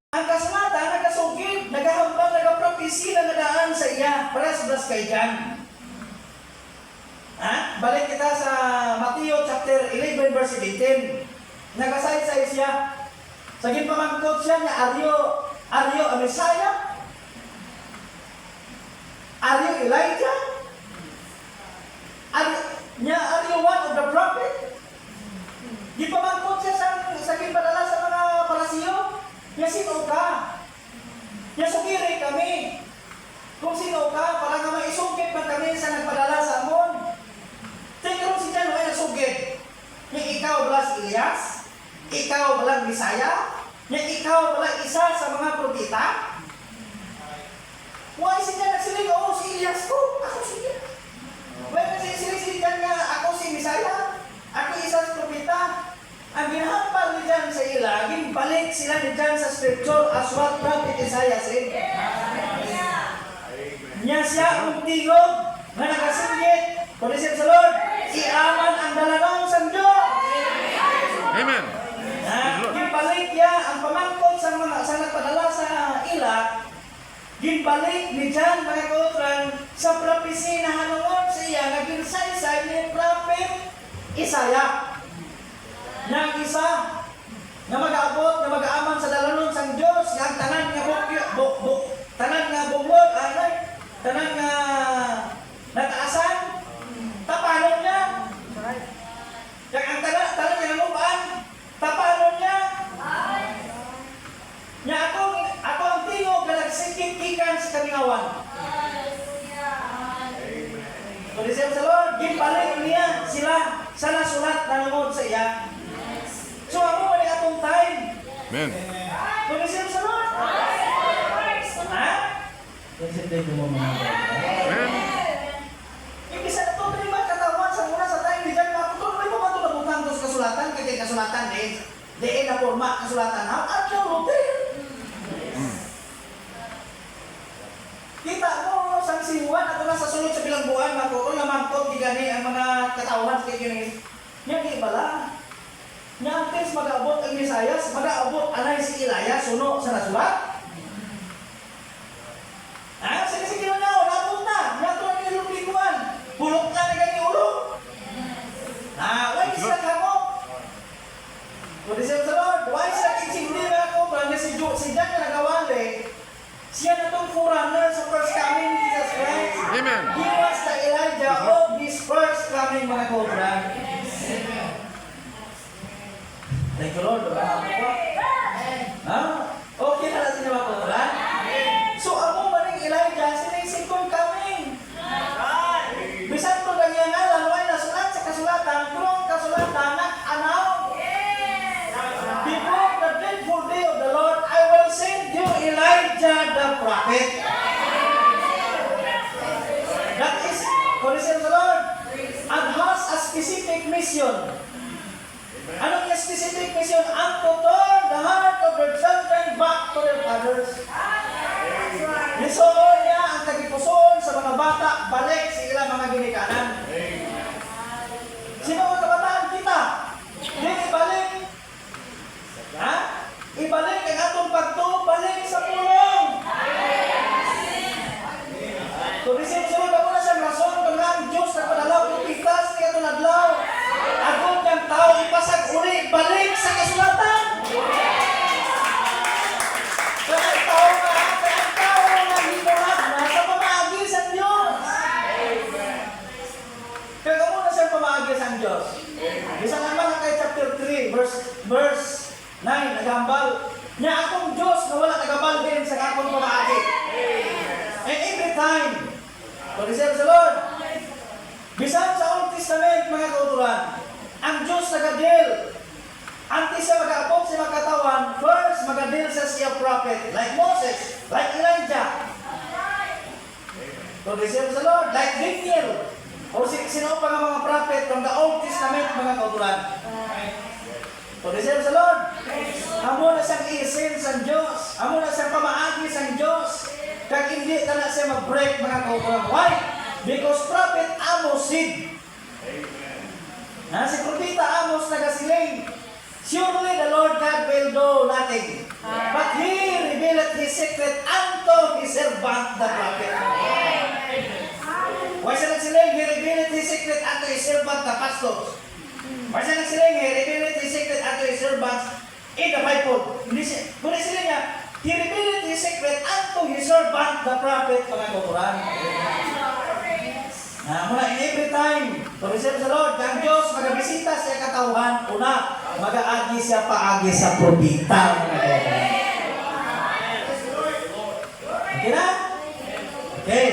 Ang kasulatan, nagasugid, nagahambal, nagapropesi na nadaan sa iya. Paras-blas kay John. Balik kita sa Mateo chapter 11 verse 18. Nagasaysay siya. Sa ginpamangkot siya niya, are you a Messiah? Are you Elijah? Are you one of the prophet? Ginpamangkot siya sa ginpadala sa mga parasiyo. Ya sino ka? Ya sugiri kami. Kung sino ka, para nga maisugit man kami sa nagpadala sa amon. Tingnan si John ay nasugit. Yung ikaw balang Elias? Ikaw balang Bisaya? Yung ikaw balang isa sa mga propeta? Why si John nagsiling, oo si Elias ko, ako siya. Why nagsiling si John nga, ako si Bisaya? Ako isa sa propeta? Ang ginahambal ni John sa ila, ginbalik sila ni John sa scripture as what prophet Isaiah said. Niya siya ang tingog na nagasinggit. Praise the Lord. Iaman ang dalanong sa Diyos. Amen. Ginbalik niya ang pamangkot sa nagpadala sa ila. Ginbalik ni John mga kautran sa prophecy na hanungon sa iya na ginsaysay ni prophet Isaiah. Nang isa na mag-aabot, na mag-aaman sa dalanon sang Diyos, nga tanan nga tanan nga bugod, tanan nga nataasan, tapanon niya. Yang ang tanan nga lupaan, tapanon niya. Nya ako ang tingog nga nagsikip ikan sa kamingawan. So, di sa Lord, ginbalik niya sila sa nasulat na nungod sa iya. So, ako wala atong time. Amen. Tulisin sa Lord. Ha? Tulisin ko mo mga Amen. Ibig sa ito, lima katawan sa muna sa time ni John Matuto. May mga ito nabutang doon sa kasulatan. Kaya kasulatan din na forma kasulatan. At yung routine. Kita mo, sang sinuan, ato na sa sunod sa bilang buwan, makukul na mangkot, gigani ang mga katawan sa kanya. Yan, di bala. Nga antes mag-aabot ang Mesayas, mag-aabot anay si Elias, suno sa nasulat. Sige na, wala punta. Nga ito ang ilumlikuan. Bulok na ganyan ulo. Why is that hamo? Kung sa Lord, why is that kichingli na ako? Kaya si John na nagawali, siya na itong forerunner sa first coming ni Jesus Christ. Amen. He was the Elijah of this first coming mga kautran. Thank you Lord. Okay na natin yung mga kautran. So ako maring Elijah, sila yung second coming. Bisan ko ganyan nga, laluay na sulat sa kasulatan, pero ang kasulatan nag-anaw. Before the dreadful day of the Lord, I will send you Elijah the prophet. That is, praise the Lord, and has a specific mission. Anong yung specific mission? Ang to turn the heart of their children back to their fathers. Mission niya ang kagipuson sa mga bata, balik sa ilang mga ginikanan. Sino ang kabataan kita? Di ibalik. Ibalik ang atong pagtuo, balik sa pulong. Kung isinsunod ako na siyang rason, kung nga ang Diyos na padalaw, kung ikas niya ito nadlaw, agod ng tao ipasag uli, balik sa kasulatan. Kaya ang tao na hinulat na sa pamaagi sa Diyos. Kaya muna siyang pamaagi sa Diyos. Isa naman kay chapter 3, verse 9, nagambal. Niya akong Diyos na wala nagambal din sa akong pamaagi. And every time, praise the Lord, bisan sa Old Testament, mga kauturan, ang Diyos nagadil. Antes siya mag-aapok sa mga katawan, first magadil sa siya prophet, like Moses, like Elijah. Praise the Lord, like Daniel, o sino pa nga mga prophet from the Old Testament, mga kauturan. Praise the Lord. Amo na siyang i-send sa Diyos. Amo na siyang pamaagi sa Diyos. Kaya hindi na siya mag-break, mga kauturan. Why? Because prophet Amos said, si propeta Amos nagasiling, surely the Lord God will do nothing. But he the prophet. Why siya nagsiling, he revealed his secret unto his servant, the pastors. Why siya nagsiling, he revealed his secret unto his servants in the Bible. Hindi siya, kundi sila niya, he revealed his secret unto his servant, the prophet, mga kauturan. Muna, in every time, to receive sa Lord, ang Diyos, magabisita siya katauhan, una, mag-aagi siya paagi sa probita, mga kauturan. Okay na? Okay.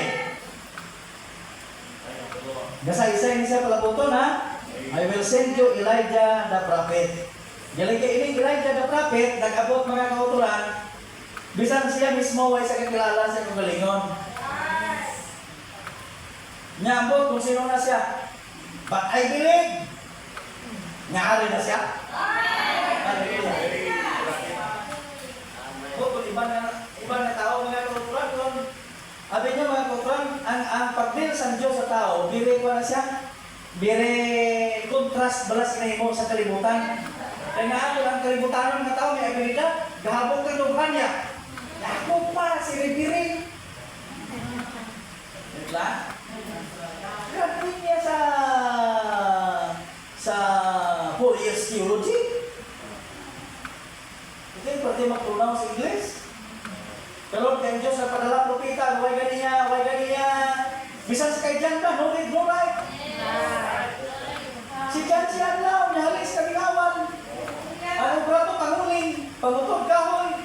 Gasa-isa ini siya palabuton, ha? I will send you Elijah the prophet. Galing kay ini Elijah the prophet, nag-abot mga kautulan, bisan siya mismo ay sa kakilala sa kagalingon. Nyambot kung sino na siya. But I believe, ngaari na siya. Hallelujah. Kung iba na tao, mga kautulan, kung sabi niya mga kautulan, ang pagdil sa Diyos sa tao, biri ko na siya, biri contrast balas kinahimo sa kalibutan. Kaya nga ako ang kalibutan ng tao may abilidad, gahabog ng lubhan niya. Ako pa, si Ribiri. Diba? Grabe niya sa 4 years theology. Okay, pwede magtunaw sa English. Pero kaya Diyos na padala propita, huwag ganiya. Bisan sa kay Jan ba, no read, no write. Si Jan siya lang, nahalis kabilawan. Anong brato kanguling, pangutod kahoy.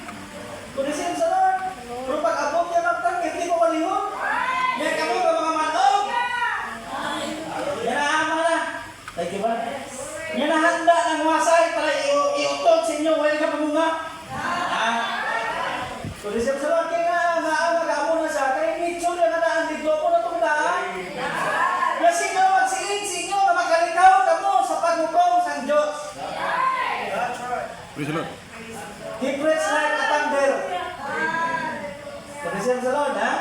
Kulisin sa Lord. Pero pag abot niya magtang, hindi ko malihon. Yan kamo ba mga manog? Yan na ama na. Thank you ba? Yan na handa ng wasay para iutod sa inyo. Huwag ka pamunga. Kulisin sa Lord. Kaya nga mag-amo na siya. Kaya nitsyo na nadaan dito po na itong daan. Kasi nga magsiling sa inyo na makalikaw kamo sa paghukom sa Diyos. Praise the Lord. He prays like a thunder. Kulisin sa Lord, ha?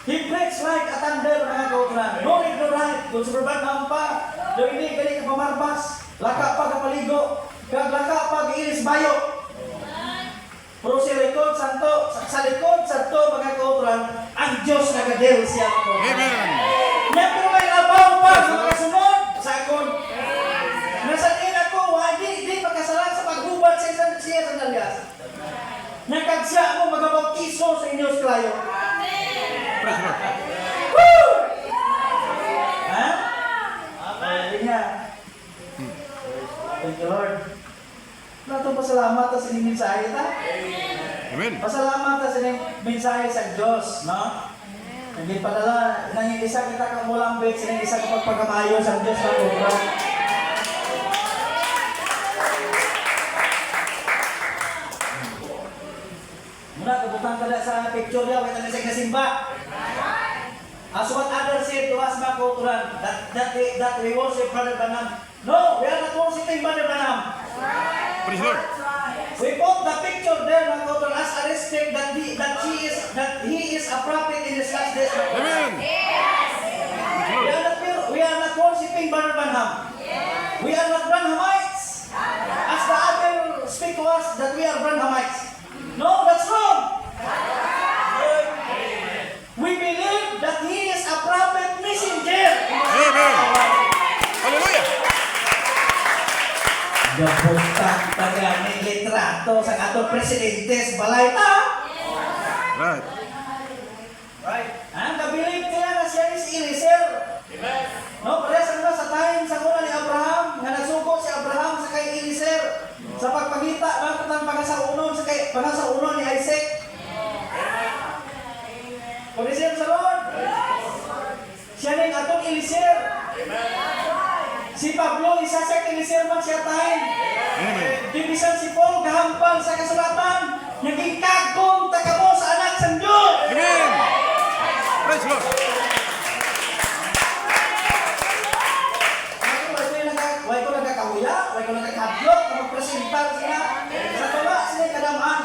He breaks like a thunder, mga kautulan. No read, no write. Kung suburban na pa, do hindi gali ka pamarbas. Laka pa kapaligo. Kag laka pa giilis bayo. Pero sa likod, sa likod, santo, mga kautulan, ang Diyos nagadel siya. Amen. Niya pero may labaw pa sa mga sunod. Sa akon. Nasanin ako, di magkasalan sa paghubad sa isang siya sa dalyas. Nagkagsya mo magabautiso sa inyo sa klayo. Praise the Lord. Woo! Ha? Amen. Niya. Thank you, Lord. Natong pasalamat sa inyong mensahe ta. Amen. Pasalamat sa inyong mensahe sa Diyos, no? Hindi padala nang isa kita kang mulambit sa isa ka pagpagamayo sa Diyos na kubra. Muna kabutang kada sa picture niya, wait na simba. As what others said to us, mga kautulan, that we worship Brother Branham. No, we are not worshiping Brother Branham. Praise the Lord. We put the picture there, mga kautulan, as a respect that he is a prophet in his last days. Amen. We are not worshiping Brother Branham. We are not Branhamites. As the other speak to us that we are Branhamites. No, that's wrong. We believe that he is a prophet messenger. Amen. Hallelujah. Gabutan tagani litrato sa atong presidente sa balay ta. Right. Right. Ang kabilib kaya na siya si Eliezer. No, pares na sa time sa kuna ni Abraham, nga nagsuko si Abraham sa kay Eliezer sa pagpangita ng pangasaunon sa kay pangasaunon ni Isaac. Eliezer sa Lord. Siya ning atong Eliezer. Si Pablo isa sa Eliezer man siya time. Amen. Dibisan si Paul gahampal sa kasulatan, naging kagom takamo sa anak sa Diyos. Amen. Praise the Lord. Way ko nagkakahuya, way ko nagkakadlok, magpresentar sila. Sa tuwa sila kadamaan.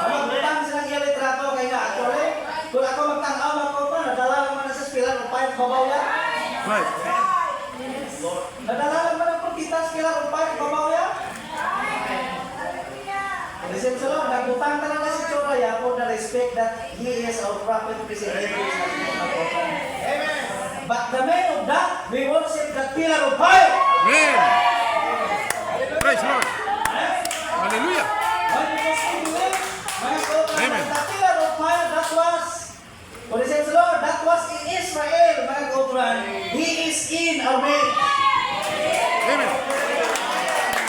Magbutang silang iya litrato, kaya nga actually, kung ako magtanaw ako pa, nadala naman na sa spiral ng pahit babaw yan. Right. Nadala naman ang pagkita sa spiral ng pahit babaw yan. Resim sa Lord, nagbutang talaga si Choraya for the respect that he is our prophet, president. Amen. But the men of that, we worship the pillar of fire. Amen. Praise the Lord. Hallelujah. Why? Because we believe, mga kauturan, Amen. the pillar of fire, that was, praise the Lord, that was in Israel, mga kauturan. He is in our midst. Amen.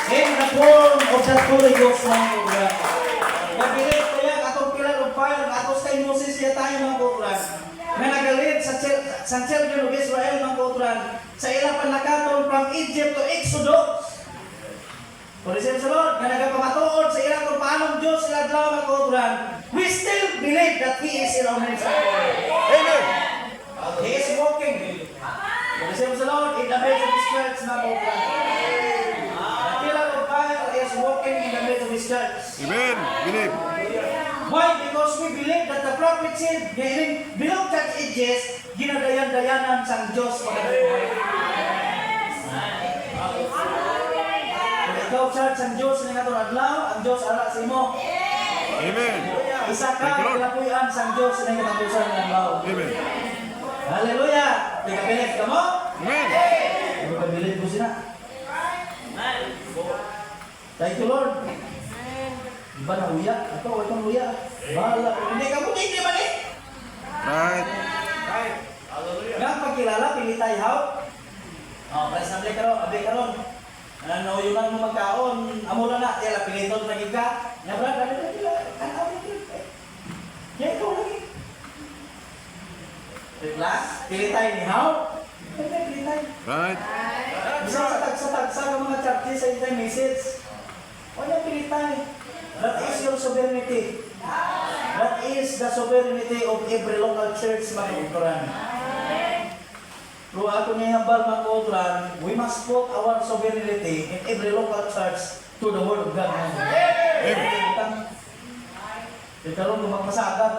In the form of the Holy Ghost, mga kauturan. Nabilit kaya atong pillar of fire, atos kay Moses siya tayo, mga kauturan. Nga nagalit sa children of Israel, mga kauturan, sa ilang panakaton from Egypt to Exodus. Praise the Lord, nga nagapamatuod sa ilang kung paanong Diyos sila daw, mga kauturan. We still believe that He is in our midst. Amen. He is walking. Praise the Lord, in the midst of His church, mga kauturan. The pillar of fire is walking in the midst of His church. Amen. Believe. Why? Because we believe that the prophet said, below church ages, ginadayan-dayanan sang Diyos pagkakita. Kung ikaw church ang Diyos na nga adlaw, ang Diyos ara sa imo. Amen. Isa ka, Thank you, Lord. kilapuyan sang Diyos na nga katapusan ng adlaw. Amen. Hallelujah! Di ka pilit ka mo? Amen. Di ka pilit mo sila. Thank you, Lord. Iba na uya. Ito, itong uya. Bahala. Hindi ka mo, hindi man eh. Right. Nga pagkilala, pili tayo how? Oh, press na balik karon, abay karon. Ano yung mo magkaon, amo na tela piliton lagi ka. Nya brad, dali dali. Kan abay ka. Ya ikaw lagi. Class, pili tayo ni how? Pili tayo. Right. Bisa sa tag sa mga churches sa intay message. Wala pili tayo. That is your sovereignty. That is the sovereignty of every local church, mga kauturan. Pero ako niya hambal, mga kauturan, we must put our sovereignty in every local church to the word of God. Amen. Ikaw rin lumagmasagad.